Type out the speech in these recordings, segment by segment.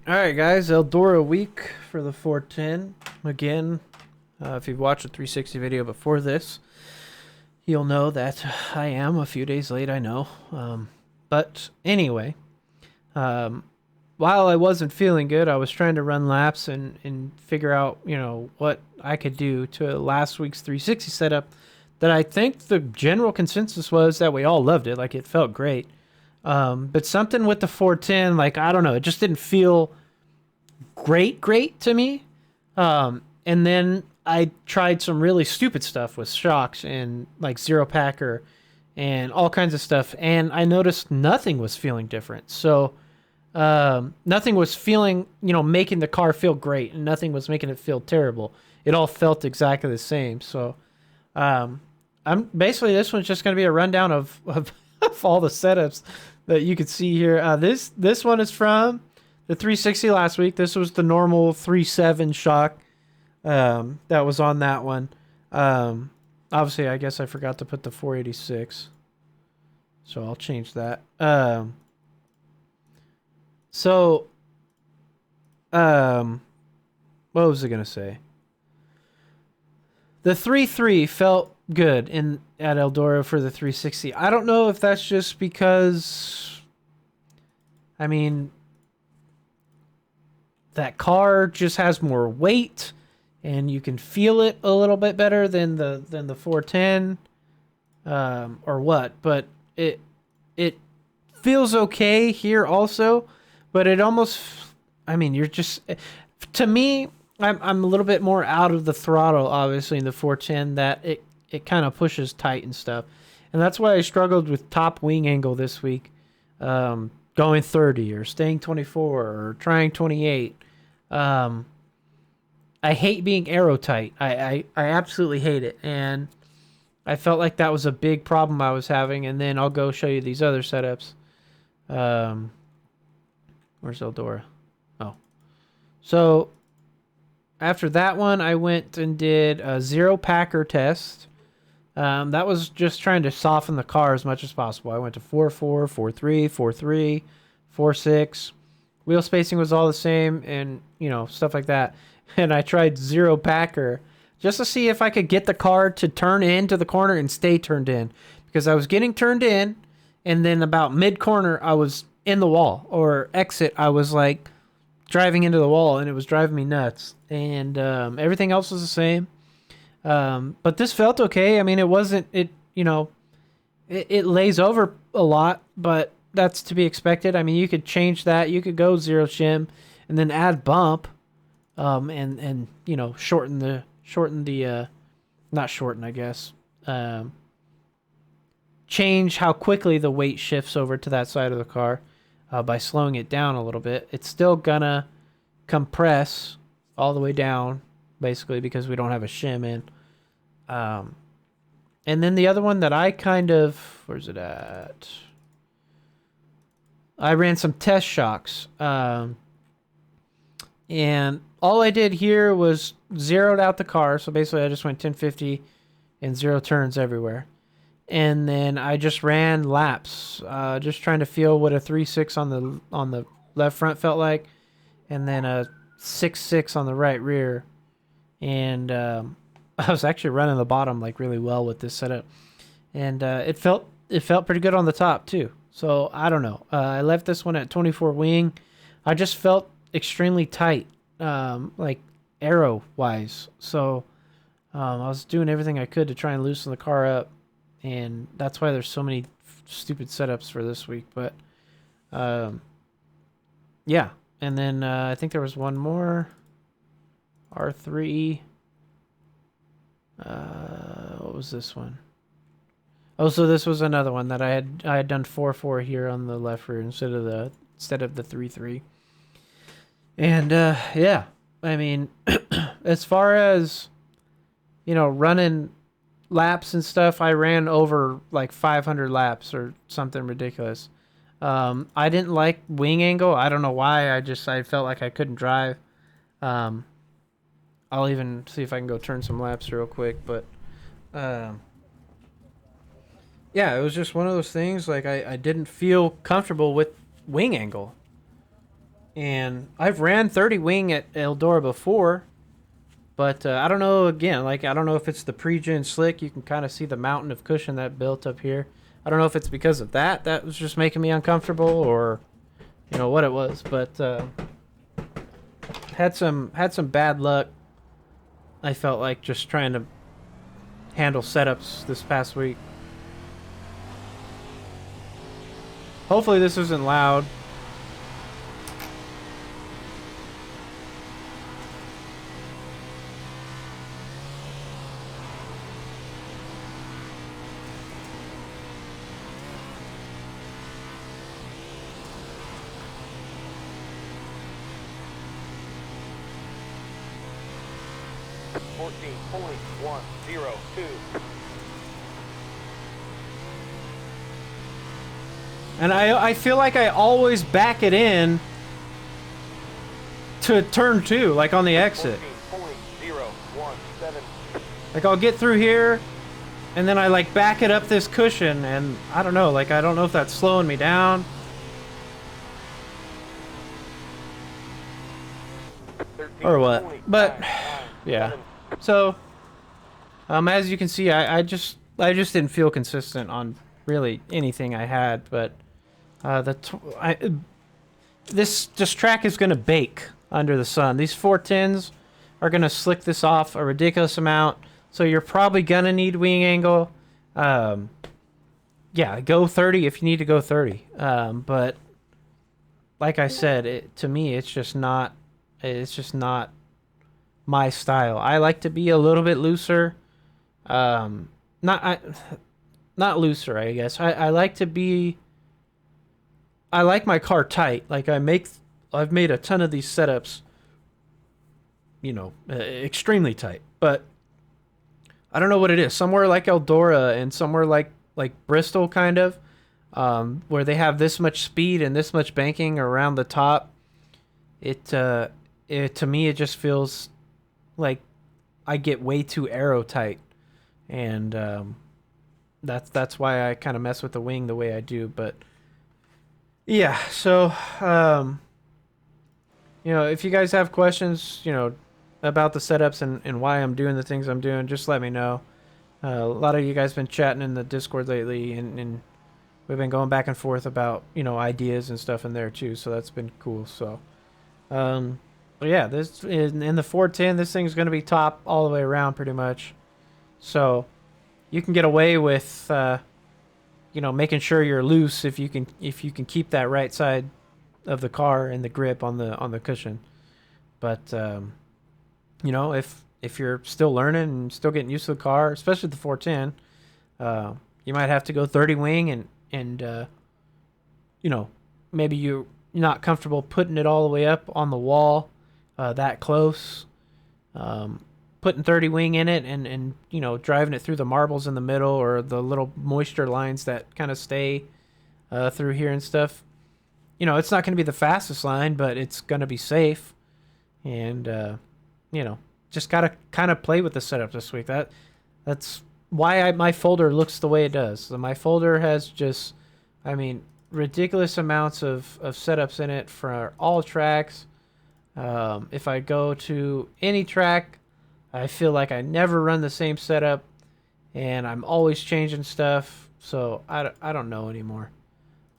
All right, guys, Eldora week for the 410. Again, if you've watched a 360 video before this, you'll know that I am a few days late, I know. But anyway, um, while I wasn't feeling good, I was trying to run laps and figure out, what I could do to last week's 360 setup that I think the general consensus was that we all loved it. Like, it felt great. But something with the 410, like, I don't know, it just didn't feel great to me. And then I tried some really stupid stuff with shocks and like zero packer and all kinds of stuff, and I noticed nothing was feeling different. So nothing was feeling, making the car feel great, and nothing was making it feel terrible. It all felt exactly the same. So I'm basically, this one's just going to be a rundown of of all the setups that you could see here. This one is from the 360 last week. This was the normal 3.7 shock that was on that one. Obviously, I guess I forgot to put the 486, so I'll change that. So, what was I gonna say? The 3.3 felt good in at Eldora for the 360. I don't know if that's just because, I mean, that car just has more weight and you can feel it a little bit better than the 410, or what. But it feels okay here also, but it almost, I mean, you're just, to me, I'm a little bit more out of the throttle, obviously, in the 410, that it kind of pushes tight and stuff. And that's why I struggled with top wing angle this week, going 30 or staying 24 or trying 28. I hate being aero tight. I absolutely hate it. And I felt like that was a big problem I was having. And then I'll go show you these other setups. Where's Eldora? Oh. So after that one, I went and did a zero packer test. That was just trying to soften the car as much as possible. I went to 4.4, 4.3, 4.3, 4.6. Wheel spacing was all the same, and stuff like that. And I tried zero packer just to see if I could get the car to turn into the corner and stay turned in, because I was getting turned in, and then about mid corner I was in the wall, or exit I was like driving into the wall, and it was driving me nuts. And everything else was the same. But this felt okay. I mean, it wasn't, it lays over a lot, but that's to be expected. I mean, you could change that. You could go zero shim and then add bump, and shorten the not shorten, I guess. Change how quickly the weight shifts over to that side of the car, by slowing it down a little bit. It's still gonna compress all the way down, basically, because we don't have a shim in. And then the other one that I where's it at? I ran some test shocks. And all I did here was zeroed out the car. So basically I just went 1050 and zero turns everywhere. And then I just ran laps, just trying to feel what a 3.6 on the left front felt like, and then a 6.6 on the right rear. And I was actually running the bottom like really well with this setup, and it felt pretty good on the top too. So I don't know. I left this one at 24 wing. I just felt extremely tight, like aero wise. So I was doing everything I could to try and loosen the car up, and that's why there's so many stupid setups for this week. But yeah. And then I think there was one more, R3. What was this one? Oh, so this was another one that I had done 4.4 here on the left rear instead of the 3.3. And yeah, I mean, as far as running laps and stuff, I ran over like 500 laps or something ridiculous. I didn't like wing angle. I don't know why. I felt like I couldn't drive. I'll even see if I can go turn some laps real quick, but yeah, it was just one of those things. Like, I didn't feel comfortable with wing angle. And I've ran 30 wing at Eldora before, but I don't know. Again, like I don't know if it's the pre-gen slick. You can kind of see the mountain of cushion that built up here. I don't know if it's because of that was just making me uncomfortable, or what it was. But had some bad luck. I felt like just trying to handle setups this past week. Hopefully this isn't loud. And I feel like I always back it in to turn 2, like on the exit. Like I'll get through here, and then I like back it up this cushion, and I don't know, like I don't know if that's slowing me down. Or what. But yeah. So as you can see, I just didn't feel consistent on really anything I had, but this track is gonna bake under the sun. These 410s are gonna slick this off a ridiculous amount, so you're probably gonna need wing angle. Yeah, go 30 if you need to go 30. But like I said, to me, it's just not my style. I like to be a little bit looser. Not looser, I guess. I like to be. I like my car tight. Like I've made a ton of these setups, extremely tight. But I don't know what it is. Somewhere like Eldora and somewhere like Bristol, kind of, where they have this much speed and this much banking around the top. It to me it just feels like I get way too aero tight, and that's why I kind of mess with the wing the way I do. But yeah, so if you guys have questions, about the setups and why I'm doing the things I'm doing, just let me know. A lot of you guys been chatting in the Discord lately, and we've been going back and forth about ideas and stuff in there too. So that's been cool. So, but yeah, this in the 410, this thing's gonna be top all the way around pretty much. So you can get away with making sure you're loose if you can keep that right side of the car and the grip on the cushion. But if you're still learning and still getting used to the car, especially the 410, you might have to go 30 wing and maybe you're not comfortable putting it all the way up on the wall that close. Putting 30 wing in it and driving it through the marbles in the middle or the little moisture lines that kind of stay through here and stuff. It's not going to be the fastest line, but it's going to be safe. And just got to kind of play with the setup this week. That's why my folder looks the way it does. So my folder has just ridiculous amounts of setups in it for all tracks. If I go to any track, I feel like I never run the same setup, and I'm always changing stuff. So I don't know anymore.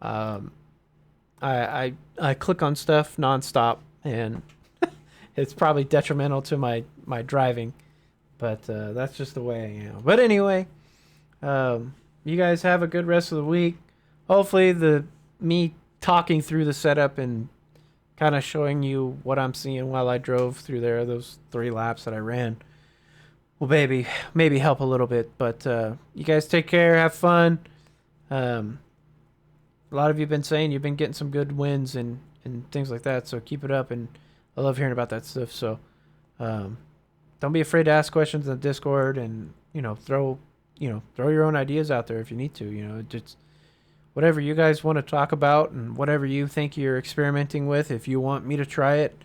I click on stuff nonstop, and it's probably detrimental to my driving, but that's just the way I am. But anyway, you guys have a good rest of the week. Hopefully me talking through the setup and kind of showing you what I'm seeing while I drove through there, those 3 laps that I ran, will maybe help a little bit. But you guys take care, have fun. A lot of you have been saying you've been getting some good wins and things like that, so keep it up, and I love hearing about that stuff. So don't be afraid to ask questions in the Discord, and throw your own ideas out there if you need to. Just whatever you guys want to talk about and whatever you think you're experimenting with. If you want me to try it,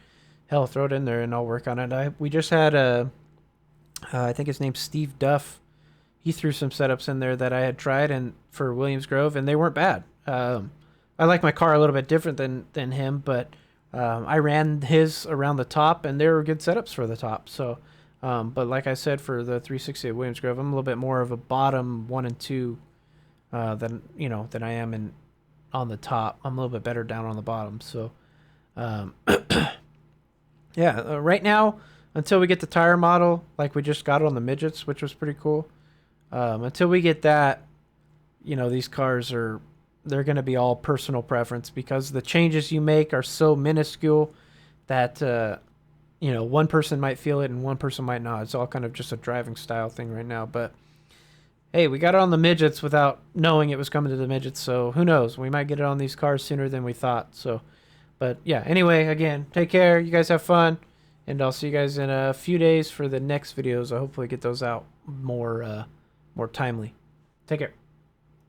hell, throw it in there and I'll work on it. We just had I think his name's Steve Duff. He threw some setups in there that I had tried and for Williams Grove, and they weren't bad. I like my car a little bit different than him, but I ran his around the top, and there were good setups for the top. So, but like I said, for the 360 at Williams Grove, I'm a little bit more of a bottom 1 and 2 than I am in on the top. I'm a little bit better down on the bottom. So, um, yeah, right now, until we get the tire model, like we just got it on the midgets, which was pretty cool. Until we get that, these cars they're going to be all personal preference, because the changes you make are so minuscule that, one person might feel it and one person might not. It's all kind of just a driving style thing right now. But hey, we got it on the midgets without knowing it was coming to the midgets. So who knows? We might get it on these cars sooner than we thought. So, but yeah, anyway, again, take care. You guys have fun. And I'll see you guys in a few days for the next videos. I'll hopefully get those out more timely. Take care.